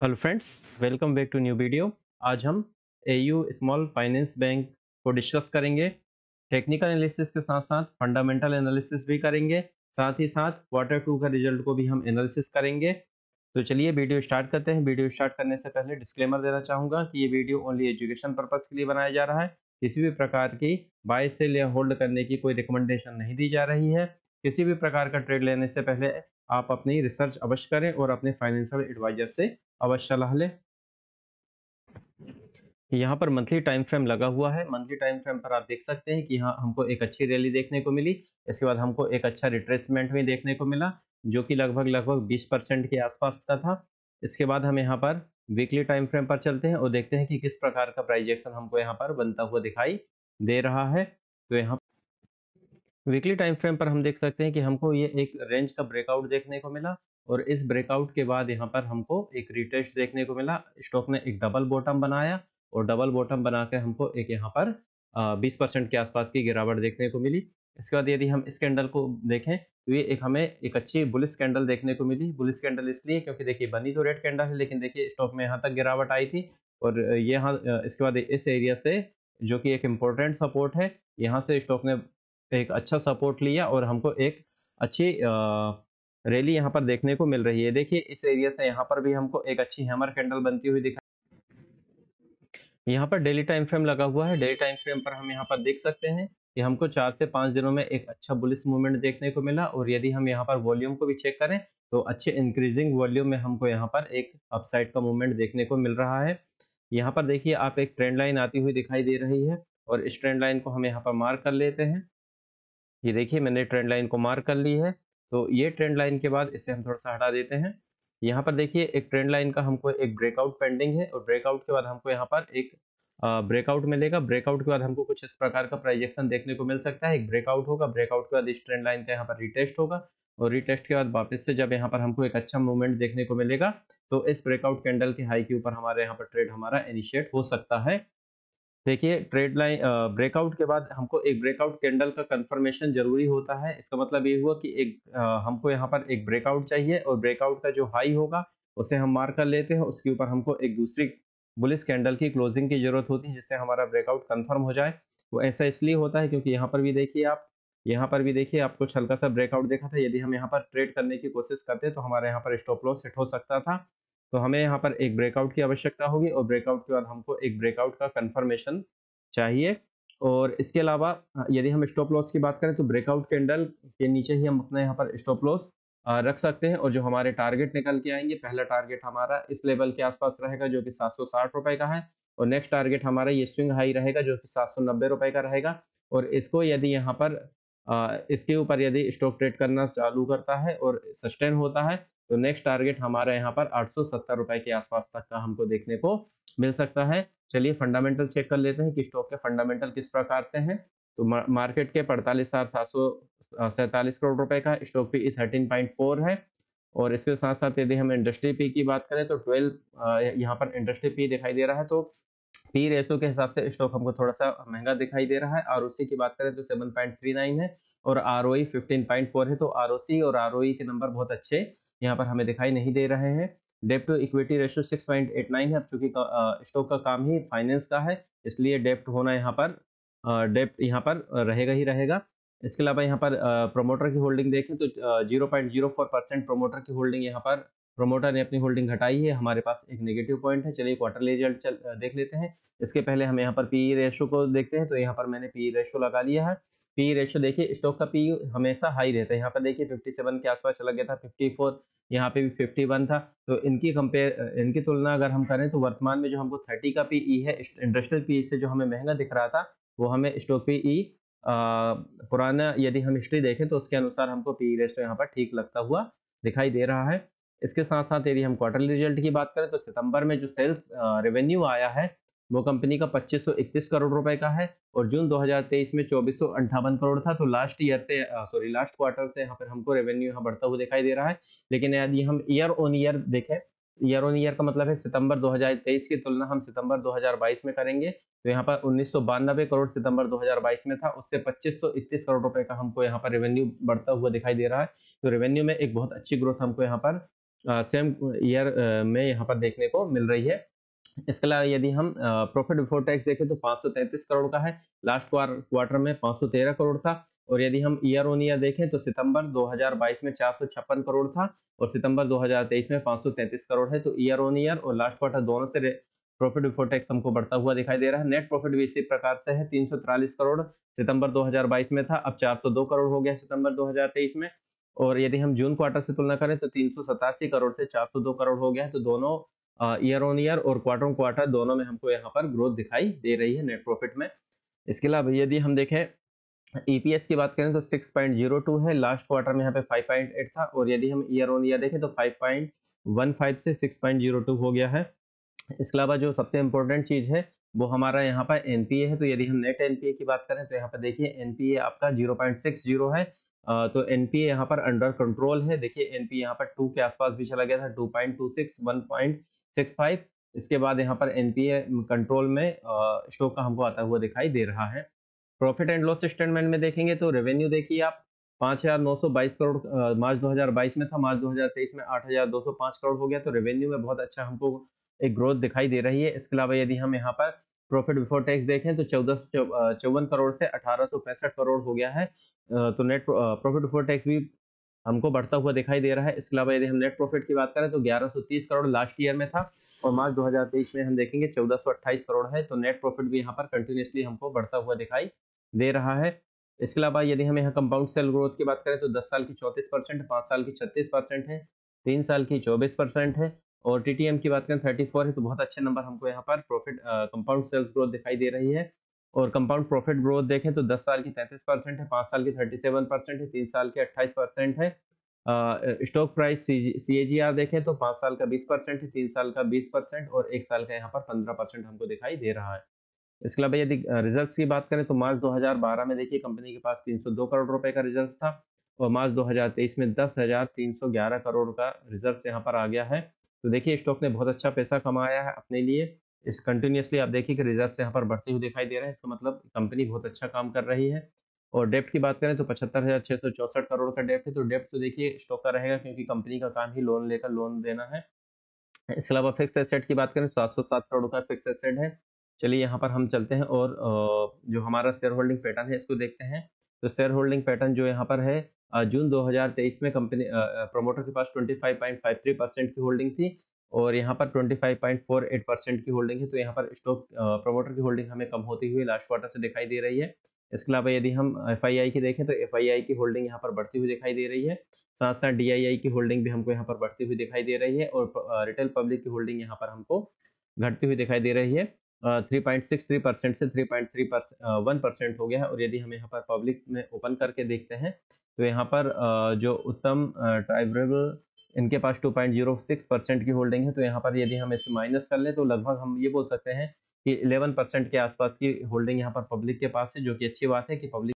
Hello friends, welcome back to new video. आज हम AU small finance bank को discuss करेंगे। टेक्निकल एनालिसिस के साथ साथ फंडामेंटल एनालिसिस भी करेंगे। साथ ही साथ क्वार्टर टू का रिजल्ट को भी हम एनालिसिस करेंगे। तो चलिए वीडियो स्टार्ट करते हैं। वीडियो स्टार्ट करने से पहले डिस्क्लेमर देना चाहूँगा कि ये वीडियो ओनली एजुकेशन पर्पज़ के लिए बनाया जा रहा है। किसी भी प्रकार की बाय सेल या होल्ड करने की कोई रिकमेंडेशन नहीं दी जा रही है। किसी भी प्रकार का ट्रेड लेने से पहले आप अपनी रिसर्च अवश्य करें और अपने फाइनेंशियल एडवाइजर से अवश्य सलाह लें। यहाँ पर मंथली टाइम फ्रेम लगा हुआ है। मंथली टाइम फ्रेम पर आप देख सकते हैं कि यहाँ हमको एक अच्छी रैली देखने को मिली। इसके बाद हमको एक अच्छा रिट्रेसमेंट भी देखने को मिला, जो कि लगभग 20% के आसपास का था। इसके बाद हम यहाँ पर वीकली टाइम फ्रेम पर चलते हैं और देखते हैं कि किस प्रकार का प्राइस एक्शन हमको यहाँ पर बनता हुआ दिखाई दे रहा है। तो यहाँ वीकली टाइम फ्रेम पर हम देख सकते हैं कि हमको ये एक रेंज का ब्रेकआउट देखने को मिला और इस ब्रेकआउट के बाद यहाँ पर हमको एक रिटेस्ट देखने को मिला। स्टॉक ने एक डबल बॉटम बनाया और डबल बॉटम बना के हमको एक यहाँ पर 20% के आसपास की गिरावट देखने को मिली। इसके बाद यदि हम इस कैंडल को देखें तो ये हमें एक अच्छी बुलिश कैंडल देखने को मिली। बुलिश कैंडल इसलिए क्योंकि देखिए बनी तो रेड कैंडल है, लेकिन देखिए स्टॉक में यहाँ तक गिरावट आई थी और ये यहाँ इसके बाद इस एरिया से, जो कि एक इम्पोर्टेंट सपोर्ट है, यहाँ से स्टॉक ने एक अच्छा सपोर्ट लिया और हमको एक अच्छी रैली यहाँ पर देखने को मिल रही है। देखिए इस एरिया से यहाँ पर भी हमको एक अच्छी हैमर कैंडल बनती हुई दिखाई। यहाँ पर डेली टाइम फ्रेम लगा हुआ है। डेली टाइम फ्रेम पर हम यहाँ पर देख सकते हैं कि हमको 4 से 5 दिनों में एक अच्छा बुलिश मूवमेंट देखने को मिला और यदि हम यहाँ पर वॉल्यूम को भी चेक करें तो अच्छे इंक्रीजिंग वॉल्यूम में हमको यहाँ पर एक अपसाइड का मूवमेंट देखने को मिल रहा है। यहाँ पर देखिए आप एक ट्रेंड लाइन आती हुई दिखाई दे रही है और इस ट्रेंड लाइन को हम यहाँ पर मार्क कर लेते हैं। ये देखिए मैंने ट्रेंड लाइन को मार्क कर ली है। तो ये ट्रेंड लाइन के बाद इसे हम थोड़ा-सा हटा देते हैं। यहाँ पर देखिए एक ट्रेंड लाइन का हमको एक ब्रेकआउट पेंडिंग है और ब्रेकआउट के बाद हमको यहाँ पर एक ब्रेकआउट मिलेगा। ब्रेकआउट के बाद हमको कुछ इस प्रकार का प्राइजेक्शन देखने को मिल सकता है। एक ब्रेकआउट होगा, ब्रेकआउट के बाद इस ट्रेंड लाइन का यहाँ पर रीटेस्ट होगा और रीटेस्ट के बाद वापस से जब यहाँ पर हमको एक अच्छा मूवमेंट देखने को मिलेगा, तो इस ब्रेकआउट कैंडल के हाई के ऊपर हमारे यहाँ पर ट्रेड हमारा इनिशिएट हो सकता है। देखिए ट्रेड लाइन ब्रेकआउट के बाद हमको एक ब्रेकआउट कैंडल का कंफर्मेशन जरूरी होता है। इसका मतलब ये हुआ कि एक हमको यहाँ पर एक ब्रेकआउट चाहिए और ब्रेकआउट का जो हाई होगा उसे हम मार्क कर लेते हैं। उसके ऊपर हमको एक दूसरी बुलिश कैंडल की क्लोजिंग की जरूरत होती है जिससे हमारा ब्रेकआउट कंफर्म हो जाए। वो ऐसा इसलिए होता है क्योंकि यहाँ पर भी देखिए आप, यहाँ पर भी देखिए आप कुछ हल्का सा ब्रेकआउट देखा था। यदि हम यहाँ पर ट्रेड करने की कोशिश करते तो हमारे यहाँ पर स्टॉप लॉस हिट हो सकता था। तो हमें यहाँ पर एक ब्रेकआउट की आवश्यकता होगी और ब्रेकआउट के बाद हमको एक ब्रेकआउट का कंफर्मेशन चाहिए। और इसके अलावा यदि हम स्टॉप लॉस की बात करें तो ब्रेकआउट कैंडल के नीचे ही हम अपने यहाँ पर स्टॉप लॉस रख सकते हैं और जो हमारे टारगेट निकल के आएंगे, पहला टारगेट हमारा इस लेवल के आसपास रहेगा जो कि 760 रुपए का है और नेक्स्ट टारगेट हमारा ये स्विंग हाई रहेगा जो कि 790 रुपए का रहेगा। और इसको यदि यहाँ पर इसके ऊपर यदि स्टॉक ट्रेड करना चालू करता है और सस्टेन होता है तो नेक्स्ट टारगेट हमारा यहाँ पर 870 रुपए के आसपास तक का हमको देखने को मिल सकता है। चलिए फंडामेंटल चेक कर लेते हैं कि स्टॉक के फंडामेंटल किस प्रकार से हैं। तो मार्केट के 48,747 करोड़ रुपए का स्टॉक पी 13.4 है और इसके साथ साथ यदि हम इंडस्ट्री पी की बात करें तो 12 यहाँ पर इंडस्ट्री पी दिखाई दे रहा है। तो पी रेशो के हिसाब से स्टॉक हमको थोड़ा सा महंगा दिखाई दे रहा है। आरओसी की बात करें तो 7.39 है और आरओई 15.4 है। तो आरओसी और आरओई के नंबर बहुत अच्छे यहाँ पर हमें दिखाई नहीं दे रहे हैं। डेप्ट टू इक्विटी रेशियो 6.89 है। अब चूंकि स्टॉक का काम ही फाइनेंस का है इसलिए डेप्ट होना यहाँ पर डेप्ट यहाँ पर रहेगा ही रहेगा। इसके अलावा यहाँ पर प्रोमोटर की होल्डिंग देखें तो 0.04% प्रोमोटर की होल्डिंग यहाँ पर प्रोमोटर ने अपनी होल्डिंग घटाई है। हमारे पास एक नेगेटिव पॉइंट है। चलिए क्वार्टरली रिजल्ट देख लेते हैं। इसके पहले हम यहाँ पर पीई रेशो को देखते हैं। तो यहाँ पर मैंने पीई रेशो लगा लिया है। पी रेशो देखिए स्टॉक का पी हमेशा हाई रहता है। यहाँ पर देखिए 57 के आसपास चला गया था, 54, यहाँ पे भी 51 था। तो इनकी तुलना अगर हम करें तो वर्तमान में जो हमको 30 का पीई है इंडस्ट्रियल पीई से जो हमें महंगा दिख रहा था वो हमें स्टॉक पीई पुराना यदि हम हिस्ट्री देखें तो उसके अनुसार हमको पीई रेशो यहाँ पर ठीक लगता हुआ दिखाई दे रहा है। इसके साथ साथ यदि हम क्वार्टरली रिजल्ट की बात करें तो सितंबर में जो सेल्स रेवेन्यू आया है वो कंपनी का 2531 करोड़ रुपए का है और जून 2023 में 2458 करोड़ था। तो लास्ट ईयर से लास्ट क्वार्टर से यहाँ पर हमको रेवेन्यू यहाँ बढ़ता हुआ दिखाई दे रहा है। लेकिन यदि हम ईयर ऑन ईयर देखें, ईयर ऑन ईयर का मतलब है सितंबर 2023 की तुलना हम सितंबर 2022 में करेंगे तो यहाँ पर 1992 करोड़ सितंबर 2022 में था, उससे 2531 करोड़ रुपए का हमको यहाँ पर रेवेन्यू बढ़ता हुआ दिखाई दे रहा है। तो रेवेन्यू में एक बहुत अच्छी ग्रोथ हमको यहाँ पर सेम ईयर में यहाँ पर देखने को मिल रही है। इसके अलावा यदि हम प्रॉफिट बिफोर टैक्स देखें तो 533 करोड़ का है, लास्ट क्वार्टर में 513 करोड़ था। और यदि हम ईयर ऑन ईयर देखें तो सितंबर 2022 में 456 करोड़ था और सितंबर 2023 में 533 करोड़ है। तो ईयर ऑन ईयर और लास्ट क्वार्टर दोनों से प्रॉफिट बिफोर टैक्स हमको बढ़ता हुआ दिखाई दे रहा है। नेट प्रॉफिट भी इसी प्रकार से है, 343 करोड़ सितंबर 2022 में था, अब 402 करोड़ हो गया सितंबर 2023 में। और यदि हम जून क्वार्टर से तुलना करें तो 387 करोड़ से 402 करोड़ हो गया है। तो दोनों ईयर ऑन ईयर और क्वार्टर ऑन क्वार्टर दोनों में हमको यहाँ पर ग्रोथ दिखाई दे रही है नेट प्रॉफिट में। इसके अलावा यदि हम देखें ईपीएस की बात करें तो 6.02 है, लास्ट क्वार्टर में यहाँ पे 5.8 था। और यदि हम ईयर ऑन ईयर देखें तो 5.15 से 6.02 हो गया है। इसके अलावा जो सबसे इम्पोर्टेंट चीज है वो हमारा यहाँ पर एनपीए है। तो यदि हम नेट एनपीए की बात करें तो यहाँ पर देखिए एनपीए आपका 0.60 है। तो एनपीए यहाँ पर अंडर कंट्रोल है। देखिए एनपीए यहाँ पर 2 के आसपास भी चला गया था, 2.26, 1.65। इसके बाद यहाँ पर एनपीए कंट्रोल में स्टॉक का हमको आता हुआ दिखाई दे रहा है। प्रॉफिट एंड लॉस स्टेटमेंट में देखेंगे तो रेवेन्यू देखिए आप 5,922 करोड़ मार्च 2022 में था, मार्च 2023 में 8,205 करोड़ हो गया। तो रेवेन्यू में बहुत अच्छा हमको एक ग्रोथ दिखाई दे रही है। इसके अलावा यदि हम यहाँ पर प्रॉफिट बिफोर टैक्स देखें तो 1454 करोड़ से 1865 करोड़ हो गया है। तो नेट प्रॉफिट बिफोर टैक्स भी हमको बढ़ता हुआ दिखाई दे रहा है। इसके अलावा यदि हम नेट प्रॉफिट की बात करें तो 1130 करोड़ लास्ट ईयर में था और मार्च 2023 में हम देखेंगे 1428 करोड़ है। तो नेट प्रॉफिट भी यहाँ पर कंटिन्यूसली हमको बढ़ता हुआ दिखाई दे रहा है। इसके अलावा यदि हम यहाँ कंपाउंड सेल ग्रोथ की बात करें तो 10 साल की 34%, 5 साल की 36% है, 3 साल की 24% है और टीटीएम की बात करें 34 है। तो बहुत अच्छे नंबर हमको यहाँ पर प्रॉफिट कंपाउंड सेल्स ग्रोथ दिखाई दे रही है। और कंपाउंड प्रॉफिट ग्रोथ देखें तो 10 साल की 33% है, 5 साल की 37% है, 3 साल की 28% है। स्टॉक प्राइस सीएजीआर देखें तो 5 साल का 20% है, 3 साल का 20% और 1 साल का यहाँ पर 15% हमको दिखाई दे रहा है। इसके अलावा यदि रिजर्व्स की बात करें तो मार्च 2012 में देखिए कंपनी के पास 302 करोड़ रुपए का रिजर्व था और मार्च 2023 में 10,311 करोड़ का रिजर्व यहाँ पर आ गया है। तो देखिए स्टॉक ने बहुत अच्छा पैसा कमाया है अपने लिए। इस कंटिन्यूसली आप देखिए कि रिजर्व यहाँ पर बढ़ती हुई दिखाई दे रहा है, इसका मतलब कंपनी बहुत अच्छा काम कर रही है। और डेप्ट की बात करें तो 75,664 करोड़ का डेप्ट है। तो डेप्ट तो देखिए स्टॉक का रहेगा क्योंकि कंपनी का काम ही लोन लेकर लोन देना है। इसके अलावा फिक्स एसेट की बात करें तो 707 करोड़ का फिक्स एसेट है। चलिए यहाँ पर हम चलते हैं और जो हमारा शेयर होल्डिंग पैटर्न है इसको देखते हैं। तो शेयर होल्डिंग पैटर्न जो यहाँ पर है जून 2023 में कंपनी प्रमोटर के पास 25.53% की होल्डिंग थी और यहाँ पर 25.48% की होल्डिंग है। तो यहाँ पर स्टॉक प्रमोटर की होल्डिंग हमें कम होती हुई लास्ट क्वार्टर से दिखाई दे रही है। इसके अलावा यदि हम एफआईआई की देखें तो एफआईआई की होल्डिंग यहाँ पर बढ़ती हुई दिखाई दे रही है, साथ साथ डीआईआई की होल्डिंग भी हमको यहाँ पर बढ़ती हुई दिखाई दे रही है और रिटेल पब्लिक की होल्डिंग यहाँ पर हमको घटती हुई दिखाई दे रही है। 3.63% से 3.31% हो गया है। और यदि हम यहाँ पर पब्लिक में ओपन करके देखते हैं तो यहाँ पर जो उत्तम ट्राइबल इनके पास 2.06% की होल्डिंग है। तो यहाँ पर यदि हम इसे माइनस कर ले तो लगभग हम ये बोल सकते हैं कि 11% के आसपास की होल्डिंग यहाँ पर पब्लिक के पास है, जो कि अच्छी बात है कि पब्लिक